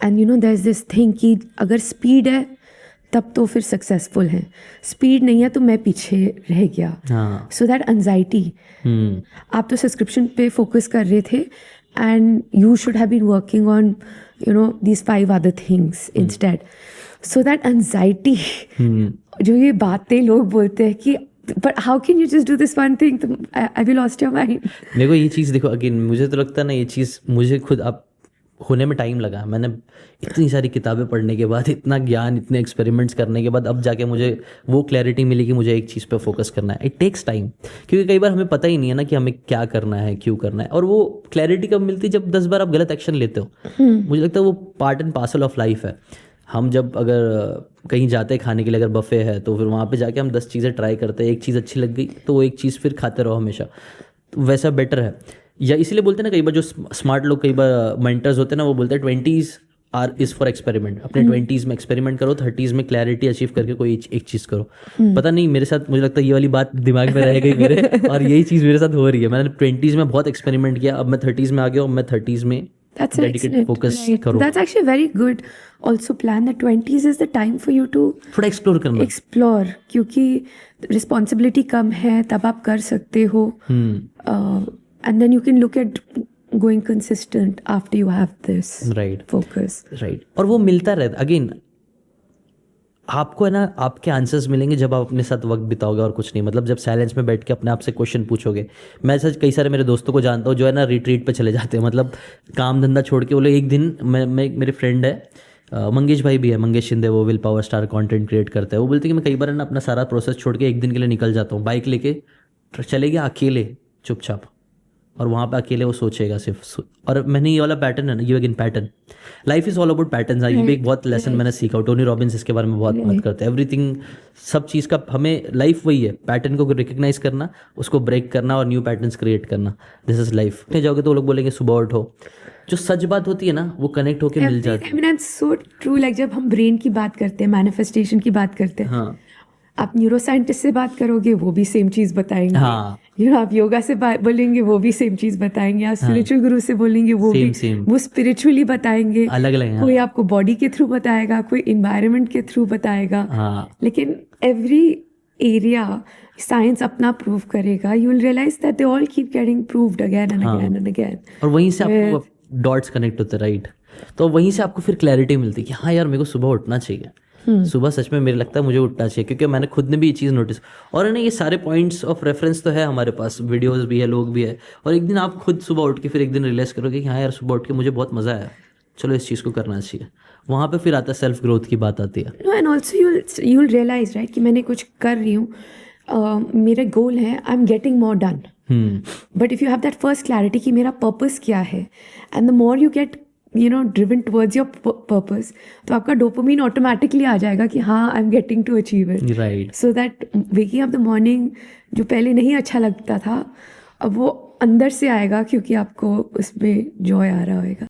And you know there is this thing कि अगर speed है तब तो फिर सक्सेसफुल है, स्पीड नहीं है तो मैं पीछे रह गया. सो दैट एंजाइटी, आप तो सब्सक्रिप्शन पे फोकस कर रहे थे and you should have been working on you know these 5 other things instead. So that anxiety, जो ये बातें लोग बोलते हैं कि but how can you just do this one thing, I will lost your mind. मेरे को ये चीज़ देखो, अगेन मुझे तो लगता है ना, ये चीज़ मुझे खुद अब होने में टाइम लगा. मैंने इतनी सारी किताबें पढ़ने के बाद, इतना ज्ञान, इतने एक्सपेरिमेंट्स करने के बाद अब जाके मुझे वो क्लैरिटी मिली कि मुझे एक चीज़ पे फोकस करना है. इट टेक्स टाइम, क्योंकि कई बार हमें पता ही नहीं है ना कि हमें क्या करना है, क्यों करना है. और वो क्लैरिटी कब मिलती है, जब 10 बार आप गलत एक्शन लेते हो. मुझे लगता है वो part and parcel of life है. हम जब अगर कहीं जाते हैं खाने के लिए, अगर बफे है तो फिर वहाँ पे जाके हम 10 चीज़ें ट्राई करते हैं, एक चीज़ अच्छी लग गई तो वो एक चीज़ फिर खाते रहो हमेशा, तो वैसा बेटर है. या इसीलिए बोलते हैं ना, कई बार जो स्मार्ट लोग, कई बार मेंटर्स होते हैं ना, वो बोलते हैं 20s इज़ फॉर एक्सपेरिमेंट. अपने 20s में एक्सपेरिमेंट करो, 30s में क्लैरिटी अचीव करके कोई एक चीज़ करो. पता नहीं, मेरे साथ मुझे लगता है ये वाली बात दिमाग में रह गई मेरे, और यही चीज़ मेरे साथ हो रही है. मैंने 20s में बहुत एक्सपेरिमेंट किया, अब मैं 30s में आ गया हूँ. मैं 30s में डेडिकेट फोकस करो. That's actually very good. Also plan that 20s is the time for you to थोड़ा एक्सप्लोर करना. explore, क्योंकि रिस्पॉन्सिबिलिटी कम है, तब आप कर सकते हो. And then you can look at going consistent after you have this focus. Right. और वो मिलता रहता. अगेन आपको है ना, आपके आंसर्स मिलेंगे जब आप अपने साथ वक्त बिताओगे, और कुछ नहीं. मतलब जब साइलेंस में बैठ के अपने आप से क्वेश्चन पूछोगे. मैं सच कई सारे मेरे दोस्तों को जानता हूँ जो है ना रिट्रीट पे चले जाते हैं. मतलब काम धंधा छोड़ के बोले एक दिन, मैं मेरे फ्रेंड है मंगेश भाई भी है, मंगेश शिंदे, वो will power star content create करते हैं. वो बोलते हैं कि मैं कई बार ना अपना सारा प्रोसेस छोड़ के एक दिन के लिए निकल जाता हूँ, बाइक लेके चले गया अकेले चुपचाप, और वहाँ पे अकेले वो सोचेगा सिर्फ. और मैंने ये वाला पैटर्न है ना, ये again pattern, life is all about patterns. ये भी एक बहुत लेसन मैंने सीखा. टोनी रॉबिन्स इसके बारे में बहुत मत करते हैं. एवरीथिंग, सब चीज़ का हमें लाइफ वही है, पैटर्न को रिकग्नाइज करना, उसको ब्रेक करना और न्यू पैटर्न्स क्रिएट करना. This is life. उठे जाओगे तो लोग बोलेंगे सुबह उठो, जो सच बात होती है ना वो कनेक्ट होके मिल जाती है. I mean, it's so true. Like जब हम ब्रेन की बात करते हैं, मैनिफेस्टेशन की बात करते हैं, हाँ, आप न्यूरोसाइंटिस्ट से बात करोगे वो भी सेम चीज़ बताएंगे. हाँ, यू नो, आप योगा से बोलेंगे वो भी सेम चीज़ बताएंगे. आप स्पिरिचुअल गुरु से बोलेंगे वो भी वो स्पिरिचुअली बताएंगे. अलग अलग. कोई आपको बॉडी के थ्रू बताएगा, कोई इन्वायरमेंट के थ्रू बताएगा. लेकिन एवरी एरिया साइंस अपना प्रूव करेगा. You will realize that they all keep getting proved again and again and again. और वहीं से आपको डॉट्स कनेक्ट होते हैं. राइट. तो वहीं से आपको फिर क्लैरिटी मिलती है कि हाँ यार, मेरे को सुबह उठना चाहिए. सुबह सच में मेरे लगता है मुझे उठना चाहिए, क्योंकि मैंने खुद ने भी ये चीज़ नोटिस. और है ना, ये सारे पॉइंट्स ऑफ रेफरेंस तो है हमारे पास, वीडियोस भी है, लोग भी है. और एक दिन आप खुद सुबह उठ के फिर एक दिन रियलाइज करोगे कि हाँ यार, सुबह उठ के मुझे बहुत मज़ा आया, चलो इस चीज़ को करना चाहिए. वहाँ पे फिर आता है सेल्फ ग्रोथ की बात आती है. And also you will realize, right, कि मैंने कुछ कर रही हूँ, मेरे गोल है, I am getting more done. But if you have that first clarity कि मेरा पर्पस क्या है, and the more you get driven towards your purpose, तो आपका डोपामिन ऑटोमेटिकली आ जाएगा कि हाँ, I am getting to achieve it. Right. So that waking up the morning जो पहले नहीं अच्छा लगता था, अब वो अंदर से आएगा, क्योंकि आपको उसमें जॉय आ रहा होगा.